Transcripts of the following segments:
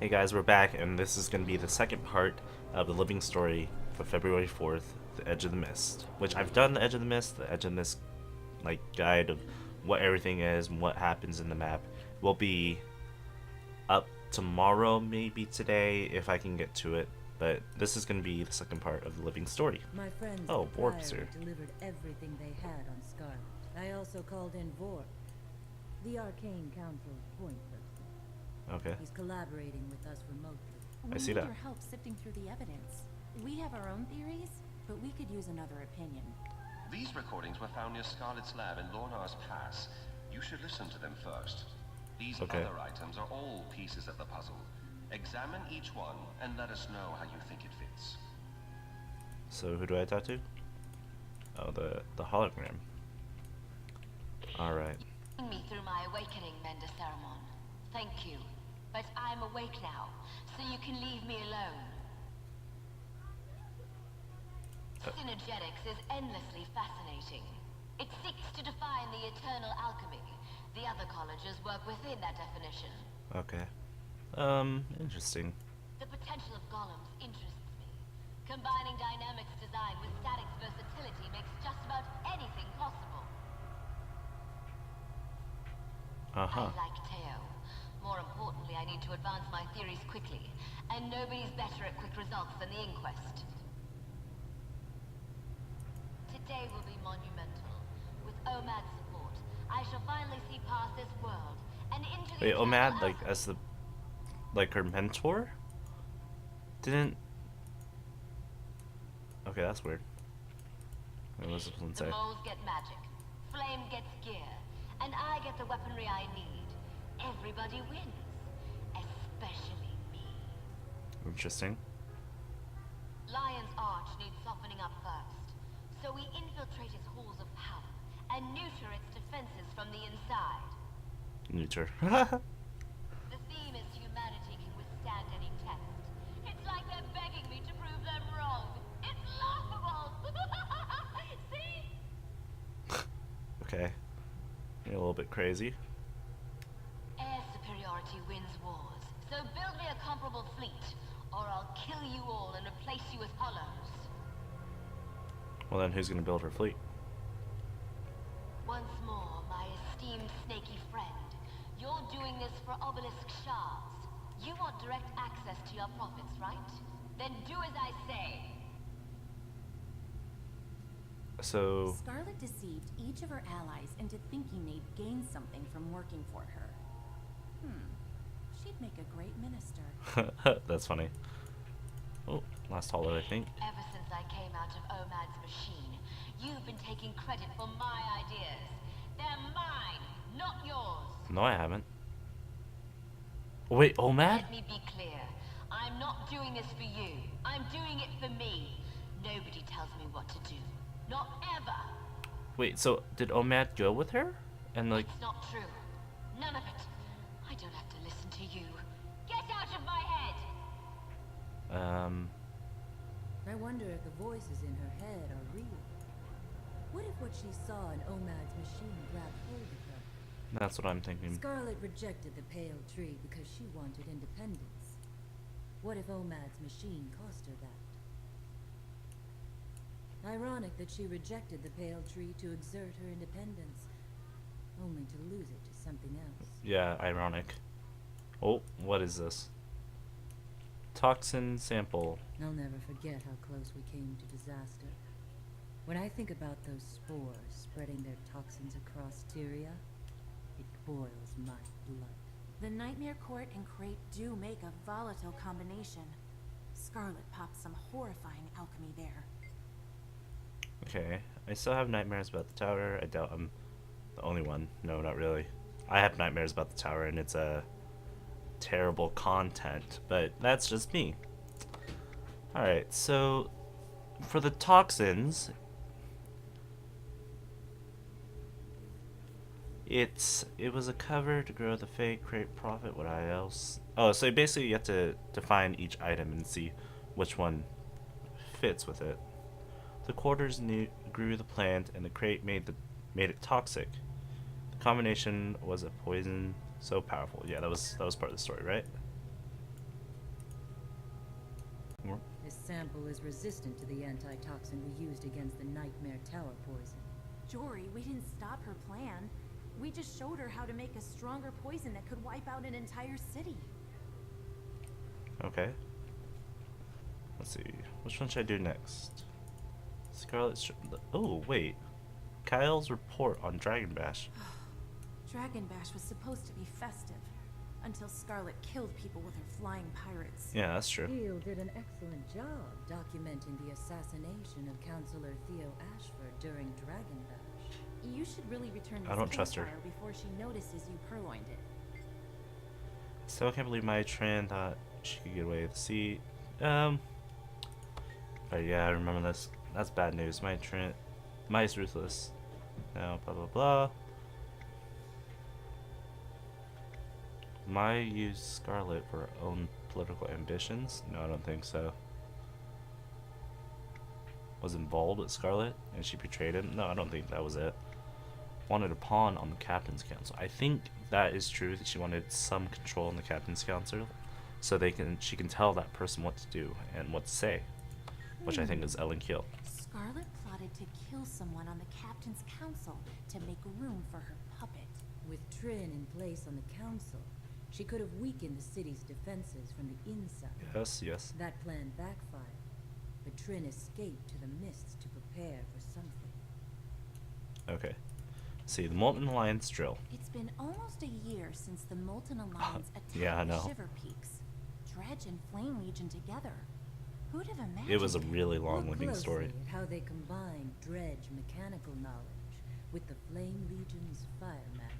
Hey guys, we're back, and this is going to be the second part of the living story for February 4th, The Edge of the Mist. Which I've done the Edge of the Mist. The Edge of the Mist, like, guide of what everything is and what happens in the map will be up tomorrow, maybe today, if I can get to it. But this is going to be the second part of the living story. My friends Oh, at the Warp's Priory here. delivered everything they had on Scarlet. I also called in Vorp, the Arcane Council's point person. Okay, He's collaborating with us remotely. I We see need that. your help sifting through the evidence. We have our own theories, but we could use another opinion. These recordings were found near Scarlet's lab in Lornar's Pass. You should listen to them first. These Okay. other items are all pieces of the puzzle. Examine each one and let us know how you think it fits. So who do I talk to? Oh, the hologram. Alright. Me through my awakening, Mender Ceramon. Thank you. But I'm awake now, so you can leave me alone. Synergetics is endlessly fascinating. It seeks to define the eternal alchemy. The other colleges work within that definition. Okay. Interesting. The potential of golems interests me. Combining dynamics design with statics versatility makes just about anything possible. Uh-huh. I like Teo. More importantly, I need to advance my theories quickly, and nobody's better at quick results than the Inquest. Today will be monumental. With OMAD's support, I shall finally see past this world and into the Wait, eternal Omad, like, alchemy. as the, like, her mentor? Didn't... Okay, that's weird. What was it supposed to The say? moles get magic, Flame gets gear, and I get the weaponry I need. Everybody wins, especially me. Interesting. Lion's Arch needs softening up first, so we infiltrate its halls of power and neuter its defenses from the inside. Neuter. The theme is humanity can withstand any test. It's like they're begging me to prove them wrong. It's laughable! See? Okay. You're a little bit crazy. Air superiority wins wars, so build me a comparable fleet, or I'll kill you all and replace you with hollows. Well then, who's gonna build her fleet? Once more, my esteemed snaky friend, you're doing this for obelisk shards. You want direct access to your profits, right? Then do as I say. So, Scarlet deceived each of her allies into thinking they'd gain something from working for her. She'd make a great minister. that's funny. Oh, last hollow, I think. Ever since I came out of OMAD's machine, you've been taking credit for my ideas. They're mine, not yours. No, I haven't. Wait, Omad? Let me be clear. I'm not doing this for you. I'm doing it for me. Nobody tells me what to do. Not ever. Wait, so did Omad go with her? And like, It's not true. None of it. I don't have to listen to you. Get out of my head! I wonder if the voices in her head are real. What if what she saw in Omad's machine grabbed hold of her? that's what I'm thinking. Scarlet rejected the pale tree because she wanted independence. What if Omad's machine cost her that? Ironic that she rejected the pale tree to exert her independence, only to lose it to something else. Yeah, ironic. Oh, what is this? Toxin sample. I'll never forget how close we came to disaster. When I think about those spores spreading their toxins across Tyria, it boils my blood. The Nightmare Court and Crate do make a volatile combination. Scarlet popped some horrifying alchemy there. Okay, I still have nightmares about the tower. I doubt I'm the only one. No, not really. I have nightmares about the tower, and it's a terrible content, but that's just me. Alright, so for the toxins, it was a cover to grow the fake, create profit, what else? Oh, so basically you have to define each item and see which one fits with it. The quarters grew the plant, and the crate made it toxic. combination was a poison so powerful. Yeah, that was part of the story, right? This sample is resistant to the antitoxin we used against the Nightmare Tower poison. Jory, we didn't stop her plan. We just showed her how to make a stronger poison that could wipe out an entire city. Okay. Let's see. Which one should I do next? Scarlets. Oh, wait. Kyle's report on Dragon Bash. Dragon Bash was supposed to be festive, until Scarlet killed people with her flying pirates. Yeah, that's true. Steele did an excellent job documenting the assassination of Councillor Theo Ashford during Dragon Bash. You should really return this I don't trust her. campfire before she notices you purloined it. Still can't believe my Tran thought she could get away with the sea. But yeah, I remember this. That's bad news. Mai's ruthless. Now, blah blah blah. Mai used Scarlet for her own political ambitions? No, I don't think so. Was involved with Scarlet and she betrayed him? No, I don't think that was it. Wanted a pawn on the Captain's Council. I think that is true, that she wanted some control in the Captain's Council so she can tell that person what to do and what to say, which I think is Ellen Keel. Scarlet plotted to kill someone on the Captain's Council to make room for her puppet. With Trin in place on the council, she could have weakened the city's defenses from the inside. Yes, yes. That plan backfired, but Trin escaped to the mists to prepare for something. Okay. See, the Molten Alliance drill. It's been almost a year since the Molten Alliance attacked Yeah, I the know. Shiver Peaks. Dredge and Flame Legion together. Who'd have imagined It was a really Look long-winding closely story. at how they combined Dredge mechanical knowledge with the Flame Legion's fire magic.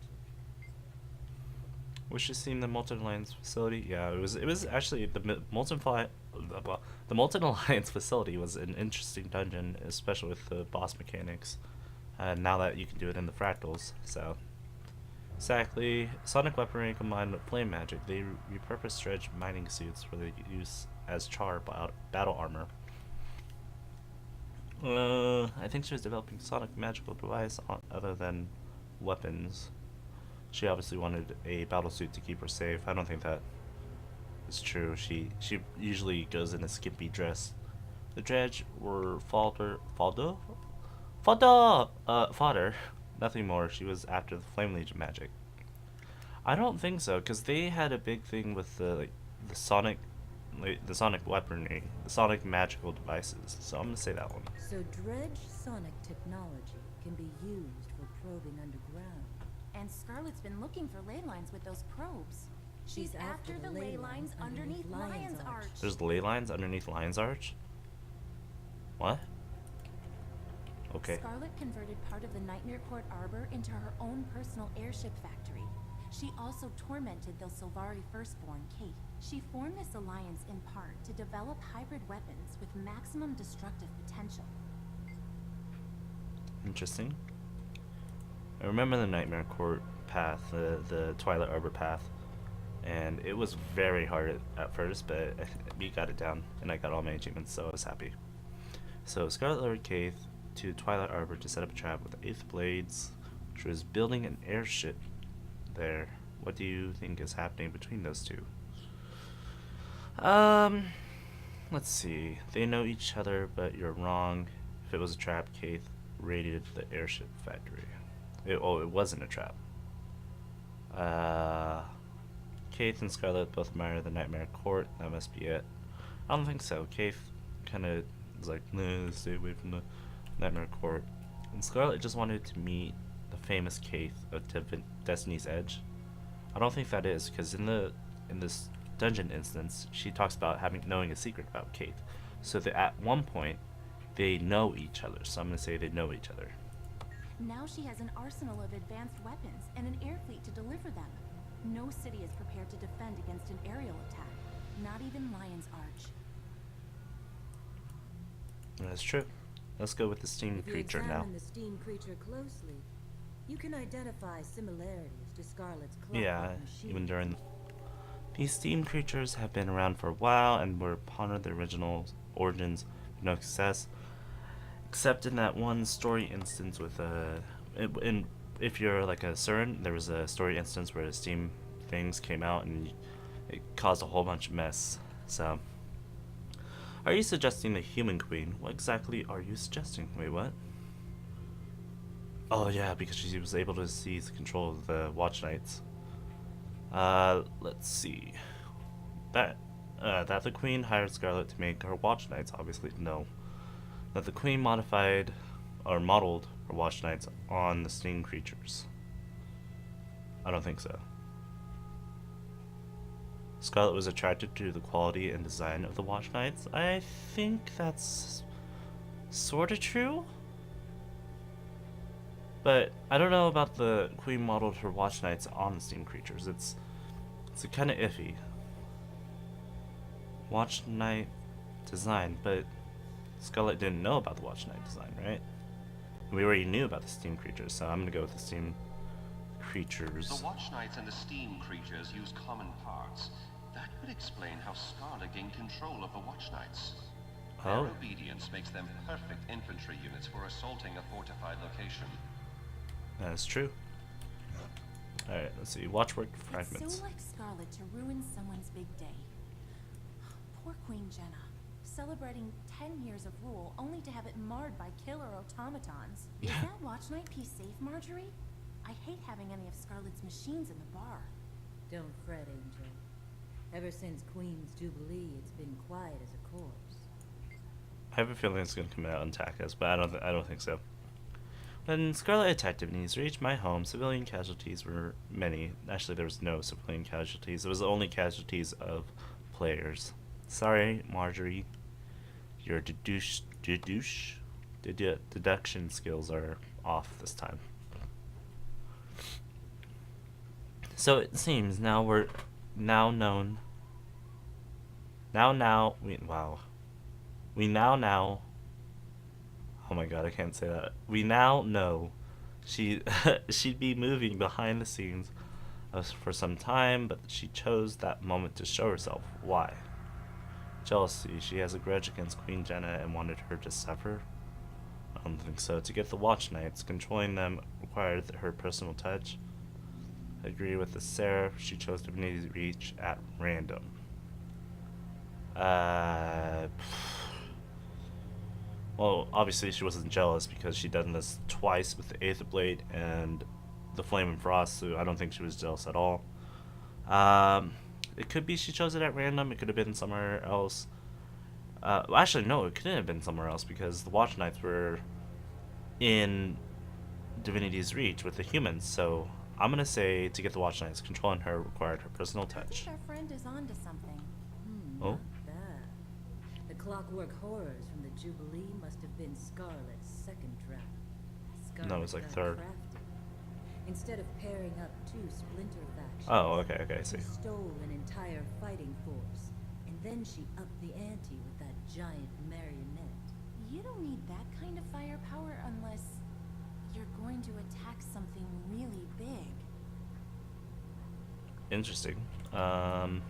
Was she seeing the Molten Alliance facility? Yeah, it was actually the Molten Alliance facility was an interesting dungeon, especially with the boss mechanics. Now that you can do it in the fractals, so exactly. Sonic weaponry combined with flame magic. They repurposed Dredge mining suits for their use as battle armor. I think she was developing Sonic magical device other than weapons. She obviously wanted a battle suit to keep her safe. I don't think that is true. She usually goes in a skimpy dress. The Dredge were fodder. Nothing more. She was after the Flame Legion magic. I don't think so, because they had a big thing with the Sonic weaponry, the Sonic magical devices. So I'm gonna say that one. So Dredge Sonic technology can be used for probing underground. And Scarlet's been looking for ley lines with those probes. She's after the ley lines underneath Lion's Arch. There's the ley lines underneath Lion's Arch? What? Okay. Scarlet converted part of the Nightmare Court Arbor into her own personal airship factory. She also tormented the Silvari firstborn, Kate. She formed this alliance in part to develop hybrid weapons with maximum destructive potential. Interesting. I remember the Nightmare Court path, the Twilight Arbor path, and it was very hard at first, but we got it down, and I got all my achievements, so I was happy. So Scarlet lured Kate to Twilight Arbor to set up a trap with 8th Blades. She was building an airship there. What do you think is happening between those two? Let's see. They know each other, but you're wrong. If it was a trap, Kate raided the airship factory. It wasn't a trap. Kate and Scarlet both admire the Nightmare Court. That must be it. I don't think so. Kate kind of was like, nah, stay away from the Nightmare Court. And Scarlet just wanted to meet the famous Kate of Destiny's Edge. I don't think that is, because in this dungeon instance, she talks about knowing a secret about Kate. So that at one point, they know each other. So I'm gonna say they know each other. Now she has an arsenal of advanced weapons and an air fleet to deliver them. No city is prepared to defend against an aerial attack, not even Lion's Arch. That's true. Let's go with the steam If you creature now. examine the steam creature closely, you can identify similarities to Scarlet's clockwork Yeah, machine. even during these steam creatures have been around for a while and were part of the original origins with no success, except in that one story instance with if you're like a CERN, there was a story instance where the steam things came out and it caused a whole bunch of mess. So Are you suggesting the human queen? What exactly are you suggesting? Wait, what? Oh yeah, because she was able to seize control of the Watch Knights. Let's see. That the queen hired Scarlet to make her Watch Knights, obviously no. That the queen modified or modeled her Watch Knights on the steam creatures. I don't think so. Scarlet was attracted to the quality and design of the Watch Knights. I think that's sort of true. But I don't know about the queen modeled her Watch Knights on the steam creatures. It's kind of iffy. Watch Knight design, but Scarlet didn't know about the Watch Knight design, right? We already knew about the steam creatures, so I'm gonna go with the steam creatures. The Watch Knights and the steam creatures use common parts. That would explain how Scarlet gained control of the Watch Knights. Oh. Their obedience makes them perfect infantry units for assaulting a fortified location. That is true. Alright, let's see. Watchwork fragments. It's so like Scarlet to ruin someone's big day. Poor Queen Jenna. Celebrating 10 years of rule only to have it marred by killer automatons. Is that Watch Knight piece safe, Marjorie? I hate having any of Scarlet's machines in the bar. Don't fret, Angel. Ever since Queen's Jubilee, it's been quiet as a corpse. I have a feeling it's gonna come out and attack us, but I don't think so. When Scarlet attacked Divinity's Reach, my home, civilian casualties were many. Actually, there was no civilian casualties. It was only casualties of players. Sorry, Marjorie. Your deduction skills are off this time. So it seems now we're known. We now know. Oh my god, I can't say that. We now know she'd be moving behind the scenes for some time, but she chose that moment to show herself. Why? Jealousy. She has a grudge against Queen Jenna and wanted her to suffer? I don't think so. To get the Watch Knights, controlling them required her personal touch. I agree with the Seraph. She chose Divinity's Reach at random. Well, obviously she wasn't jealous because she'd done this twice with the Aether Blade and the Flame and Frost, so I don't think she was jealous at all. It could be she chose it at random. It could have been somewhere else. Well, actually, no, it couldn't have been somewhere else because the Watch Knights were in Divinity's Reach with the humans, so I'm gonna say to get the Watch Knights, controlling her required her personal I touch. think our friend is onto something. Oh? Not bad. The clockwork horrors from the Jubilee must have been Scarlet's second draft. Scarlet No, it was like got third. crafty. Instead of pairing up two splinter factions, Oh, okay, I see. she stole an entire fighting force, and then she upped the ante with that giant marionette. You don't need that kind of firepower unless you're going to attack something really big. Interesting. Let's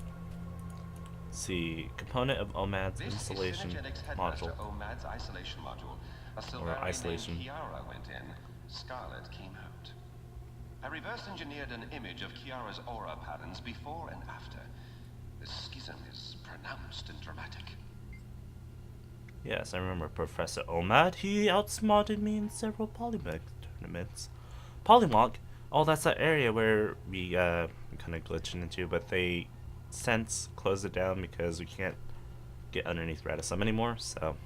see. Component of OMAD's This installation is Synergetics module. Headmaster OMAD's isolation module. A Sylvari isolation. named Kiara went in. Scarlet came out. I reverse engineered an image of Kiara's aura patterns before and after. The schism is pronounced and dramatic. Yes, I remember Professor OMAD. He outsmarted me in several Polymech tournaments. Polymech? Oh, that's that area where we kind of glitching into, but they since closed it down because we can't get underneath Radisum anymore, so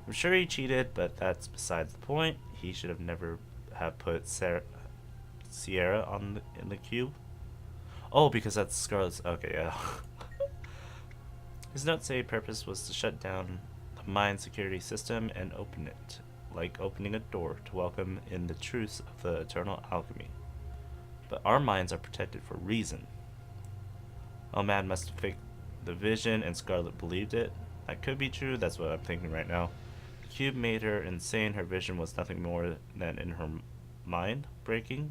I'm sure he cheated, but that's besides the point. He should have never have put Sierra on in the cube. Oh, because that's Scarlet's. Okay, yeah. His notes say purpose was to shut down the mine security system and open it, like opening a door to welcome in the truths of the eternal alchemy. But our minds are protected for reason. OMAD must have faked the vision, and Scarlet believed it. That could be true. That's what I'm thinking right now. The cube made her insane. Her vision was nothing more than in her mind breaking.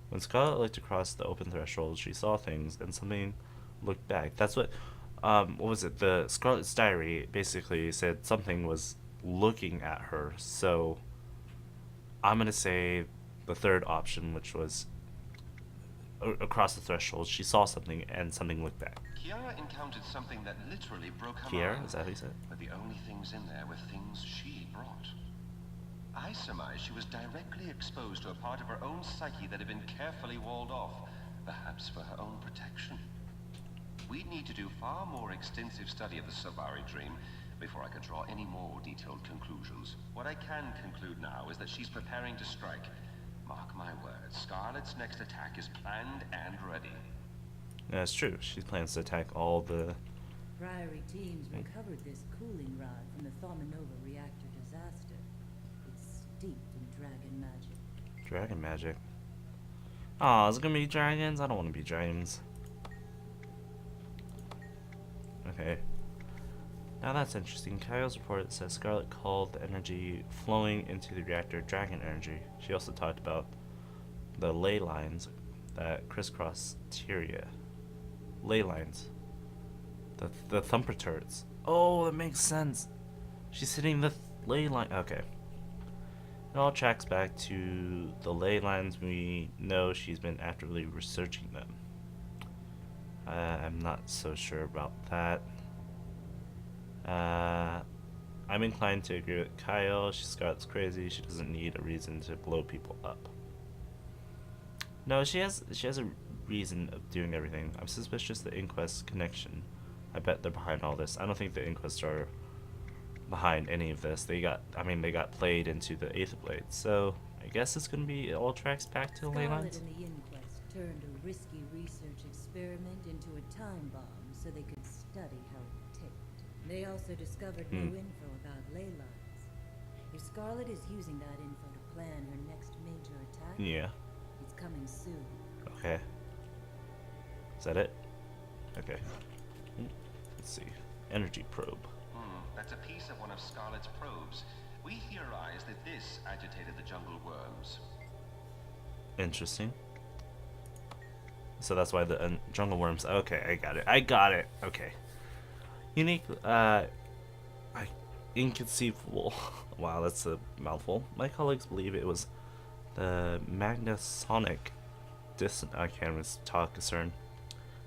When Scarlet looked across the open threshold, she saw things, and something looked back. That's what was it? The Scarlet's diary basically said something was looking at her. So I'm gonna say the third option, which was across the threshold, she saw something and something looked back. Kiara encountered something that literally broke her Kiara, mind. is that what you said? But the only things in there were things she brought. I surmise she was directly exposed to a part of her own psyche that had been carefully walled off, perhaps for her own protection. We'd need to do far more extensive study of the Savari dream before I could draw any more detailed conclusions. What I can conclude now is that she's preparing to strike. Mark my words, Scarlet's next attack is planned and ready. That's true. She plans to attack all the... Priory teams recovered this cooling rod from the Thaumanova reactor disaster. It's steeped in dragon magic. Dragon magic. Aw, is it gonna be dragons? I don't want to be dragons. Okay. Now that's interesting. Kyle's report says Scarlet called the energy flowing into the reactor dragon energy. She also talked about the ley lines that crisscross Tyria. Ley lines. The thumper turrets. Oh, that makes sense. She's hitting the ley line. Okay. It all tracks back to the ley lines. We know she's been actively researching them. I'm not so sure about that. I'm inclined to agree with Kyle. Scarlet's crazy. She doesn't need a reason to blow people up. No, she has a reason of doing everything. I'm suspicious the Inquest connection. I bet they're behind all this. I don't think the Inquest are behind any of this. They got played into the Eighth Blade. So I guess it's gonna be, it all tracks back to the ley lines. Scarlet and the Inquest turned a risky research experiment into a time bomb so they could study how it ticked. They also discovered new info about ley lines. If Scarlet is using that info to plan her next major attack, Yeah. it's coming soon. Okay. Is that it? Okay. Let's see. Energy probe. That's a piece of one of Scarlet's probes. We theorize that this agitated the jungle worms. Interesting. So that's why the jungle worms. Okay, I got it. Okay. Unique. Inconceivable. Wow, that's a mouthful. My colleagues believe it was the Magnasonic I can't even talk, concern.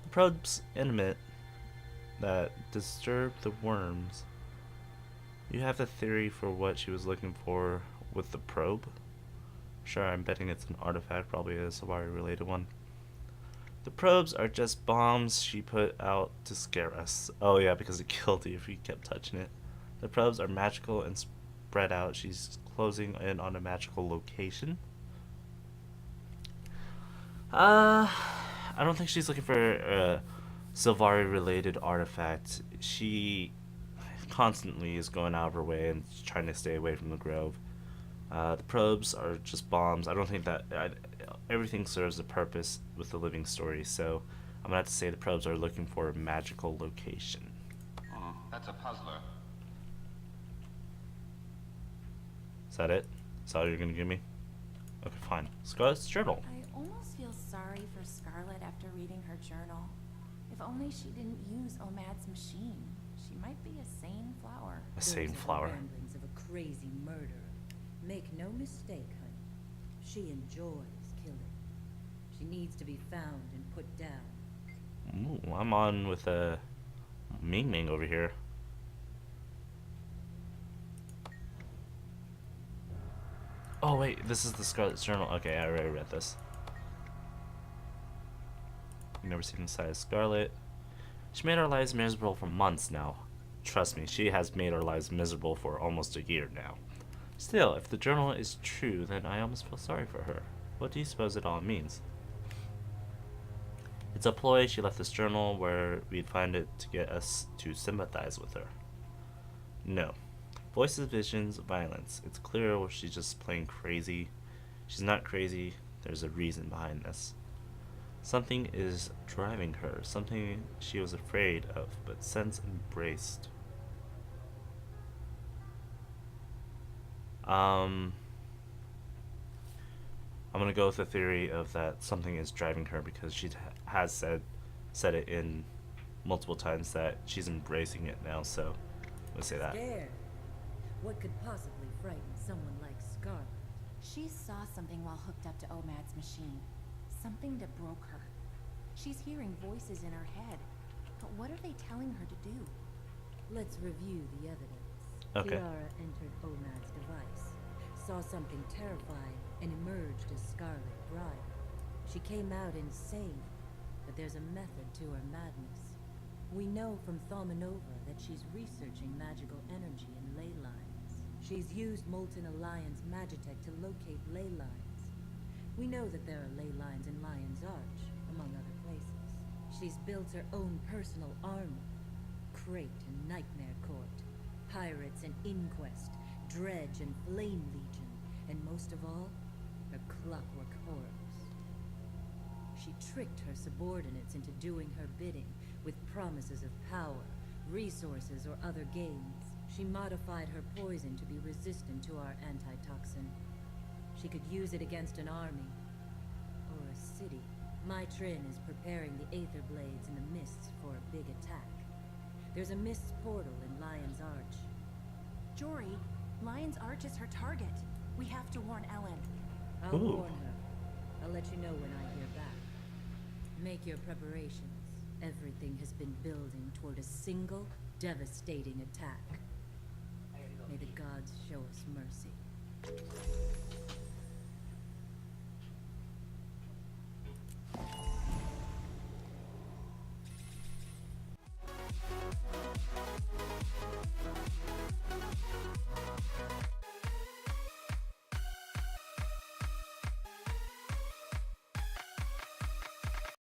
The probes intimate that disturb the worms. You have the theory for what she was looking for with the probe? Sure, I'm betting it's an artifact, probably a Savari related one. The probes are just bombs she put out to scare us. Oh yeah, because it killed you if you kept touching it. The probes are magical and spread out. She's closing in on a magical location. I don't think she's looking for a Sylvari related artifact. She constantly is going out of her way and trying to stay away from the grove. The probes are just bombs. I don't think that everything serves a purpose with the living story, so I'm gonna have to say the probes are looking for a magical location. That's a puzzler. Is that it? Is that all you're gonna give me? Okay, fine. Scarlet's Journal. I almost feel sorry for Scarlet after reading her journal. If only she didn't use Omad's machine. She might be a sane flower. A sane Those are the flower. ramblings of a crazy murderer. Make no mistake, honey. She enjoys killing. She needs to be found and put down. Ooh, I'm on with a Ming Ming over here. Oh wait, this is the Scarlets Journal. Okay, I already read this. You've never seen the side of Scarlet. She made our lives miserable for months now. Trust me, she has made our lives miserable for almost a year now. Still, if the journal is true, then I almost feel sorry for her. What do you suppose it all means? It's a ploy. She left this journal where we'd find it to get us to sympathize with her. No. Voices, visions, violence. It's clear she's just playing crazy. She's not crazy. There's a reason behind this. Something is driving her. Something she was afraid of, but since embraced. I'm gonna go with the theory of that something is driving her because she has said it in multiple times that she's embracing it now. So let's say that. Scared? What could possibly frighten someone like Scarlet? She saw something while hooked up to Omad's machine. Something that broke her. She's hearing voices in her head. But what are they telling her to do? Let's review the evidence. Okay. Kiara entered Omad's device, saw something terrifying, and emerged as Scarlet Bride. She came out insane, but there's a method to her madness. We know from Thaumanova that she's researching magical energy in ley lines. She's used Molten Alliance magitech to locate ley lines. We know that there are ley lines in Lion's Arch, among other places. She's built her own personal army. Crate and Nightmare Court, Pirates and Inquest, Dredge and Flame Legion, and most of all, her clockwork horrors. She tricked her subordinates into doing her bidding with promises of power, resources, or other gains. She modified her poison to be resistant to our antitoxin. She could use it against an army or a city. My Trin is preparing the Aether Blades in the mists for a big attack. There's a mists portal in Lion's Arch. Jory, Lion's Arch is her target. We have to warn Ellen. I'll Ooh. warn her. I'll let you know when I hear back. Make your preparations. Everything has been building toward a single, devastating attack. May the gods show us mercy.